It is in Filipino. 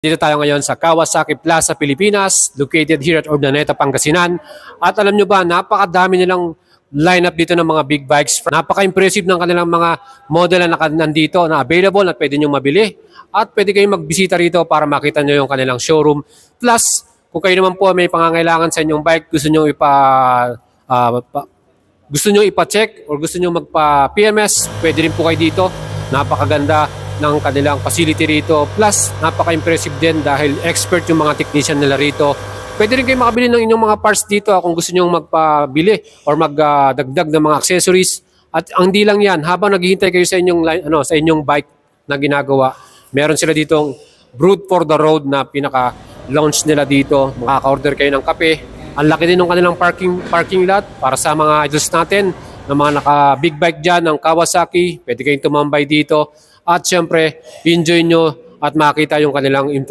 Dito tayo ngayon sa Kawasaki Plaza, Pilipinas, located here at Urdaneta, Pangasinan. At alam nyo ba, napakadami nilang lineup dito ng mga big bikes. Napaka-impressive ng kanilang mga model na nandito na available at pwede nyo mabili. At pwede kayong magbisita rito para makita nyo yung kanilang showroom. Plus, kung kayo naman po may pangangailangan sa inyong bike, gusto nyo ipa-check or gusto nyo magpa-PMS, pwede rin po kayo dito. Napakaganda ng kanilang facility rito. Plus, napaka-impressive din dahil expert yung mga technician nila rito. Pwede rin kayo makabili ng inyong mga parts dito kung gusto nyo magpabili or magdagdag ng mga accessories. At ang di lang yan, habang naghihintay kayo sa inyong bike na ginagawa, meron sila ditong Brewed for the Road na pinaka-launch nila dito. Makaka-order kayo ng kape. Ang laki din ng kanilang parking lot para sa mga idols natin ng mga naka-big bike dyan ng Kawasaki. Pwede kayong tumambay dito. At syempre, enjoy nyo at makita yung kanilang impression.